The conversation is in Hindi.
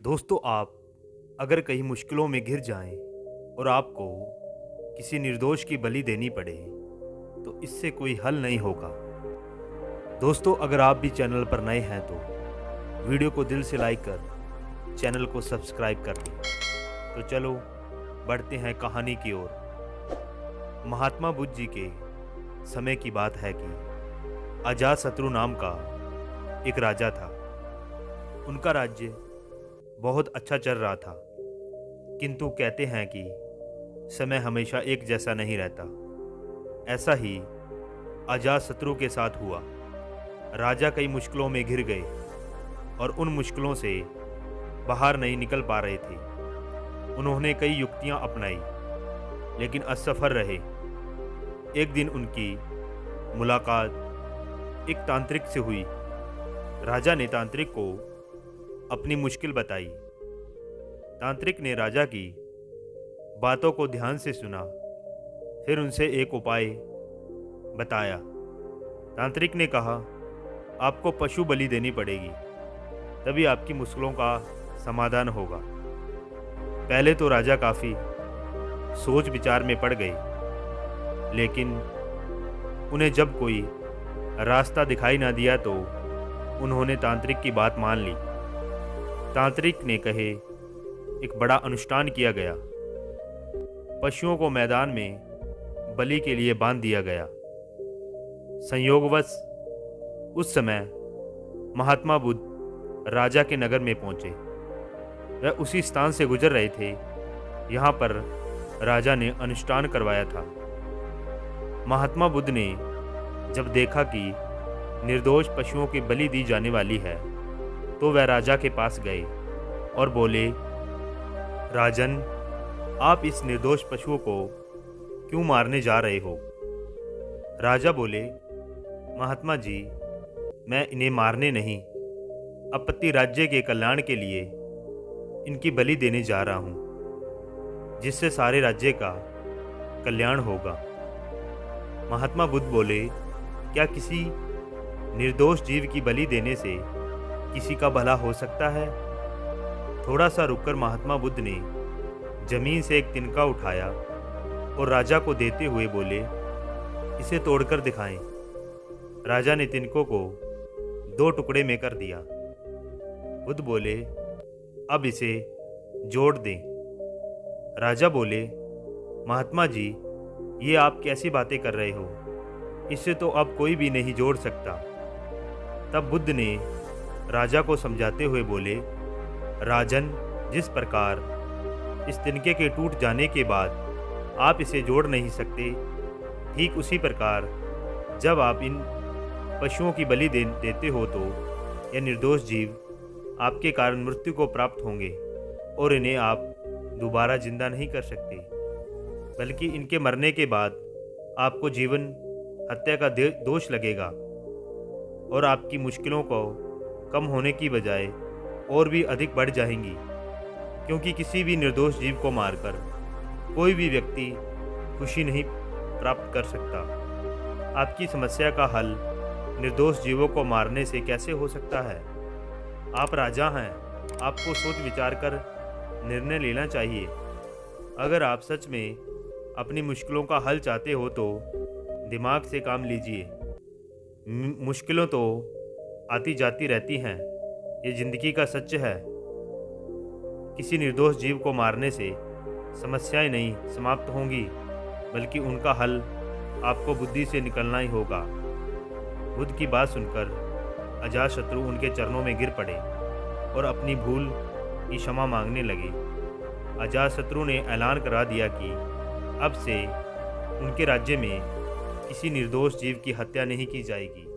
दोस्तों, आप अगर कहीं मुश्किलों में घिर जाएं और आपको किसी निर्दोष की बलि देनी पड़े, तो इससे कोई हल नहीं होगा। दोस्तों, अगर आप भी चैनल पर नए हैं तो वीडियो को दिल से लाइक कर चैनल को सब्सक्राइब कर दें। तो चलो बढ़ते हैं कहानी की ओर। महात्मा बुद्ध जी के समय की बात है कि अजातशत्रु नाम का एक राजा था। उनका राज्य बहुत अच्छा चल रहा था, किंतु कहते हैं कि समय हमेशा एक जैसा नहीं रहता। ऐसा ही अजातशत्रु के साथ हुआ। राजा कई मुश्किलों में घिर गए और उन मुश्किलों से बाहर नहीं निकल पा रहे थे। उन्होंने कई युक्तियां अपनाई, लेकिन असफल रहे। एक दिन उनकी मुलाकात एक तांत्रिक से हुई। राजा ने तांत्रिक को अपनी मुश्किल बताई। तांत्रिक ने राजा की बातों को ध्यान से सुना, फिर उनसे एक उपाय बताया। तांत्रिक ने कहा, आपको पशु बलि देनी पड़ेगी, तभी आपकी मुश्किलों का समाधान होगा। पहले तो राजा काफ़ी सोच विचार में पड़ गए, लेकिन उन्हें जब कोई रास्ता दिखाई ना दिया तो उन्होंने तांत्रिक की बात मान ली। तांत्रिक ने कहे एक बड़ा अनुष्ठान किया गया। पशुओं को मैदान में बलि के लिए बांध दिया गया। संयोगवश उस समय महात्मा बुद्ध राजा के नगर में पहुंचे। वह उसी स्थान से गुजर रहे थे, यहाँ पर राजा ने अनुष्ठान करवाया था। महात्मा बुद्ध ने जब देखा कि निर्दोष पशुओं की बलि दी जाने वाली है, तो वह राजा के पास गए और बोले, राजन, आप इस निर्दोष पशुओं को क्यों मारने जा रहे हो? राजा बोले, महात्मा जी, मैं इन्हें मारने नहीं, अपत्ति राज्य के कल्याण के लिए इनकी बलि देने जा रहा हूं, जिससे सारे राज्य का कल्याण होगा। महात्मा बुद्ध बोले, क्या किसी निर्दोष जीव की बलि देने से किसी का भला हो सकता है? थोड़ा सा रुककर महात्मा बुद्ध ने जमीन से एक तिनका उठाया और राजा को देते हुए बोले, इसे तोड़कर दिखाएं। राजा ने तिनकों को 2 टुकड़े में कर दिया। बुद्ध बोले, अब इसे जोड़ दें। राजा बोले, महात्मा जी, ये आप कैसी बातें कर रहे हो? इसे तो अब कोई भी नहीं जोड़ सकता। तब बुद्ध ने राजा को समझाते हुए बोले, राजन, जिस प्रकार इस तिनके के टूट जाने के बाद आप इसे जोड़ नहीं सकते, ठीक उसी प्रकार जब आप इन पशुओं की बलि देते हो तो ये निर्दोष जीव आपके कारण मृत्यु को प्राप्त होंगे और इन्हें आप दोबारा जिंदा नहीं कर सकते, बल्कि इनके मरने के बाद आपको जीवन हत्या का दोष लगेगा और आपकी मुश्किलों को कम होने की बजाय और भी अधिक बढ़ जाएंगी, क्योंकि किसी भी निर्दोष जीव को मारकर कोई भी व्यक्ति खुशी नहीं प्राप्त कर सकता। आपकी समस्या का हल निर्दोष जीवों को मारने से कैसे हो सकता है? आप राजा हैं, आपको सोच विचार कर निर्णय लेना चाहिए। अगर आप सच में अपनी मुश्किलों का हल चाहते हो तो दिमाग से काम लीजिए। मुश्किलों तो आती जाती रहती हैं, ये जिंदगी का सच है। किसी निर्दोष जीव को मारने से समस्याएं नहीं समाप्त होंगी, बल्कि उनका हल आपको बुद्धि से निकलना ही होगा। बुद्ध की बात सुनकर अजातशत्रु उनके चरणों में गिर पड़े और अपनी भूल की क्षमा मांगने लगे। अजातशत्रु ने ऐलान करा दिया कि अब से उनके राज्य में किसी निर्दोष जीव की हत्या नहीं की जाएगी।